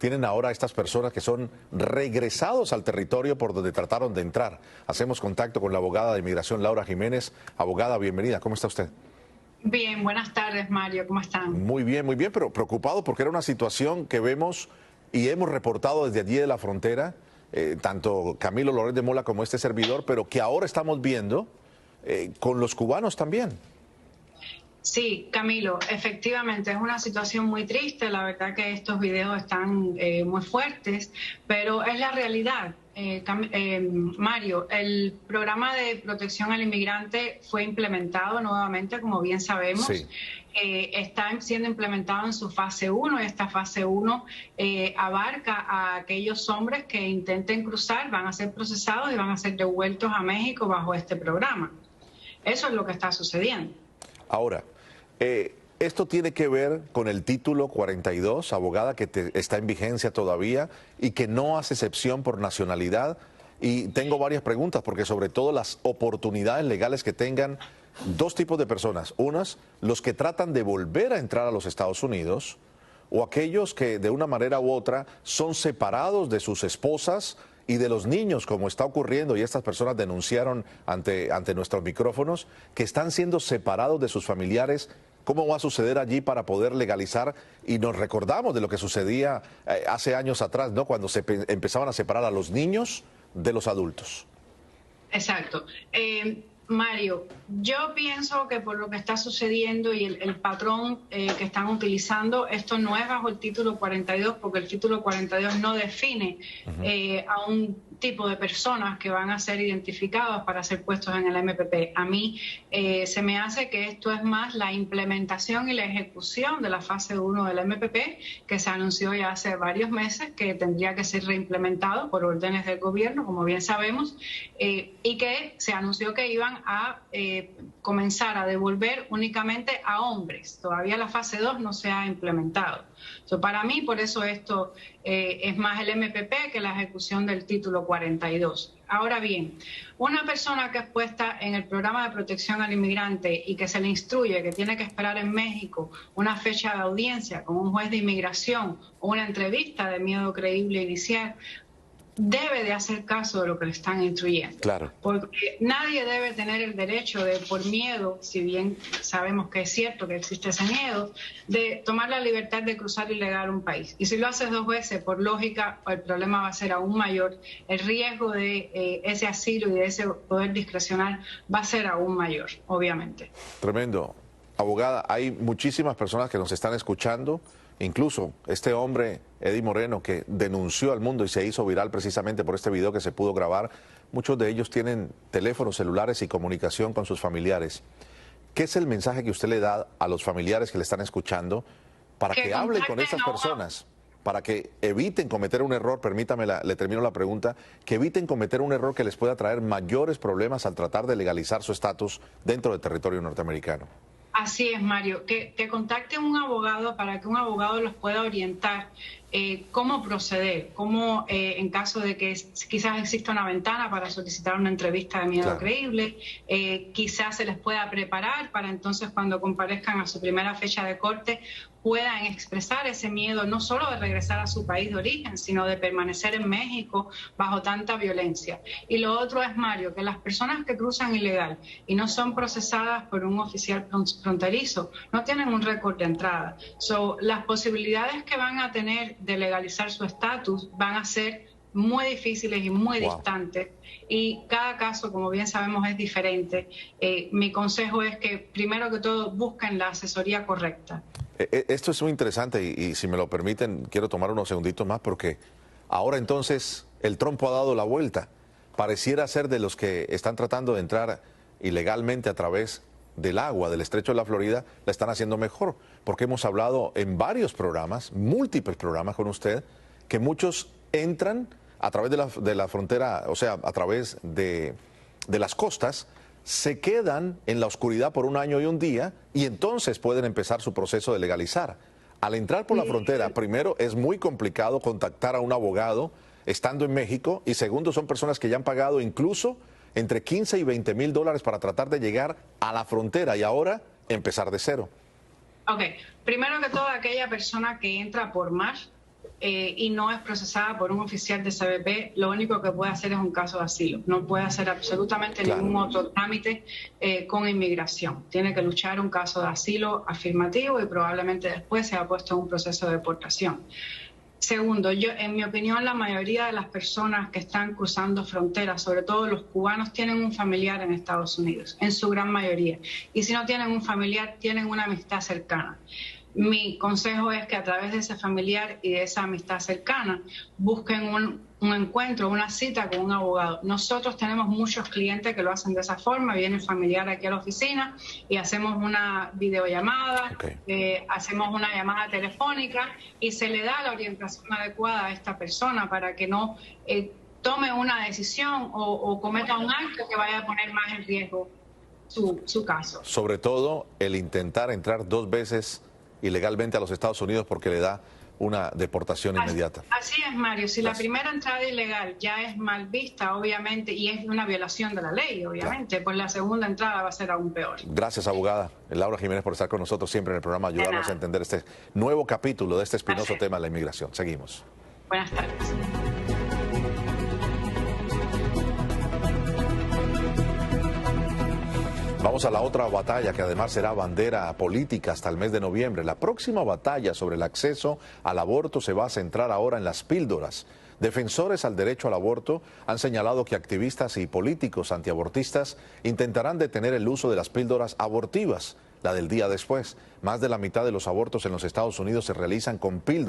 tienen ahora a estas personas que son regresados al territorio por donde trataron de entrar. Hacemos contacto con la abogada de inmigración, Laura Jiménez. Abogada, bienvenida. ¿Cómo está usted? Bien, buenas tardes, Mario. ¿Cómo están? Muy bien, pero preocupado porque era una situación que vemos y hemos reportado desde allí de la frontera, tanto Camilo Loret de Mola como este servidor, pero que ahora estamos viendo con los cubanos también. Sí, Camilo, efectivamente es una situación muy triste. La verdad que estos videos están muy fuertes, pero es la realidad. Mario, el programa de protección al inmigrante fue implementado nuevamente, como bien sabemos. Sí. Está siendo implementado en su fase 1 y esta fase 1 abarca a aquellos hombres que intenten cruzar, van a ser procesados y van a ser devueltos a México bajo este programa. Eso es lo que está sucediendo. Ahora, esto tiene que ver con el título 42, abogada, que está en vigencia todavía y que no hace excepción por nacionalidad. Y tengo varias preguntas, porque sobre todo las oportunidades legales que tengan dos tipos de personas. Unas, los que tratan de volver a entrar a los Estados Unidos, o aquellos que de una manera u otra son separados de sus esposas y de los niños, como está ocurriendo, y estas personas denunciaron ante nuestros micrófonos, que están siendo separados de sus familiares. ¿Cómo va a suceder allí para poder legalizar? Y nos recordamos de lo que sucedía hace años atrás, ¿no? Cuando se empezaban a separar a los niños de los adultos. Exacto. Mario, yo pienso que por lo que está sucediendo y el patrón que están utilizando, esto no es bajo el título 42, porque el título 42 no define a un tipo de personas que van a ser identificados para ser puestos en el MPP. A mí se me hace que esto es más la implementación y la ejecución de la fase 1 del MPP, que se anunció ya hace varios meses, que tendría que ser reimplementado por órdenes del gobierno, como bien sabemos, y que se anunció que iban a comenzar a devolver únicamente a hombres. Todavía la fase 2 no se ha implementado. Para mí, por eso esto es más el MPP que la ejecución del título 42. Ahora bien, una persona que es puesta en el programa de protección al inmigrante y que se le instruye que tiene que esperar en México una fecha de audiencia con un juez de inmigración o una entrevista de miedo creíble inicial, debe de hacer caso de lo que le están instruyendo. Claro. Porque nadie debe tener el derecho de, por miedo, si bien sabemos que es cierto que existe ese miedo, de tomar la libertad de cruzar ilegal un país. Y si lo haces dos veces, por lógica, el problema va a ser aún mayor. El riesgo de ese asilo y de ese poder discrecional va a ser aún mayor, obviamente. Tremendo. Abogada, hay muchísimas personas que nos están escuchando. Incluso este hombre, Eddie Moreno, que denunció al mundo y se hizo viral precisamente por este video que se pudo grabar, muchos de ellos tienen teléfonos celulares y comunicación con sus familiares. ¿Qué es el mensaje que usted le da a los familiares que le están escuchando para que hablen con esas personas, para que eviten cometer un error? Permítame, le termino la pregunta, que eviten cometer un error que les pueda traer mayores problemas al tratar de legalizar su estatus dentro del territorio norteamericano? Así es, Mario, que contacten un abogado para que un abogado los pueda orientar cómo proceder, cómo en caso de que quizás exista una ventana para solicitar una entrevista de miedo creíble, quizás se les pueda preparar para entonces cuando comparezcan a su primera fecha de corte puedan expresar ese miedo no solo de regresar a su país de origen, sino de permanecer en México bajo tanta violencia. Y lo otro es, Mario, que las personas que cruzan ilegal y no son procesadas por un oficial fronterizo no tienen un récord de entrada. Las posibilidades que van a tener de legalizar su estatus van a ser muy difíciles y muy distantes, y cada caso, como bien sabemos, es diferente. Mi consejo es que primero que todo busquen la asesoría correcta. Esto es muy interesante y si me lo permiten quiero tomar unos segunditos más, porque ahora entonces el trompo ha dado la vuelta. Pareciera ser de los que están tratando de entrar ilegalmente a través del agua del estrecho de la Florida, la están haciendo mejor, porque hemos hablado en varios programas, múltiples programas con usted, que muchos entran a través de la frontera, o sea, a través de las costas, se quedan en la oscuridad por un año y un día y entonces pueden empezar su proceso de legalizar. Al entrar por la frontera, primero es muy complicado contactar a un abogado estando en México, y segundo, son personas que ya han pagado incluso entre 15 y 20 mil dólares para tratar de llegar a la frontera y ahora empezar de cero. Ok, primero que todo, aquella persona que entra por mar y no es procesada por un oficial de CBP, lo único que puede hacer es un caso de asilo. No puede hacer absolutamente ningún otro trámite con inmigración. Tiene que luchar un caso de asilo afirmativo y probablemente después sea puesto en un proceso de deportación. Segundo, en mi opinión, la mayoría de las personas que están cruzando fronteras, sobre todo los cubanos, tienen un familiar en Estados Unidos, en su gran mayoría. Y si no tienen un familiar, tienen una amistad cercana. Mi consejo es que a través de ese familiar y de esa amistad cercana busquen un encuentro, una cita con un abogado. Nosotros tenemos muchos clientes que lo hacen de esa forma, viene el familiar aquí a la oficina y hacemos una videollamada, hacemos una llamada telefónica y se le da la orientación adecuada a esta persona para que no tome una decisión o cometa un acto que vaya a poner más en riesgo su caso. Sobre todo el intentar entrar 2 veces ilegalmente a los Estados Unidos porque le da una deportación inmediata. Así es, Mario. Si la primera entrada ilegal ya es mal vista, obviamente, y es una violación de la ley, obviamente, pues la segunda entrada va a ser aún peor. Gracias, abogada Laura Jiménez, por estar con nosotros siempre en el programa, ayudarnos a entender este nuevo capítulo de este espinoso tema de la inmigración. Seguimos. Buenas tardes. Vamos a la otra batalla que además será bandera política hasta el mes de noviembre. La próxima batalla sobre el acceso al aborto se va a centrar ahora en las píldoras. Defensores al derecho al aborto han señalado que activistas y políticos antiabortistas intentarán detener el uso de las píldoras abortivas, la del día después. Más de la mitad de los abortos en los Estados Unidos se realizan con píldoras.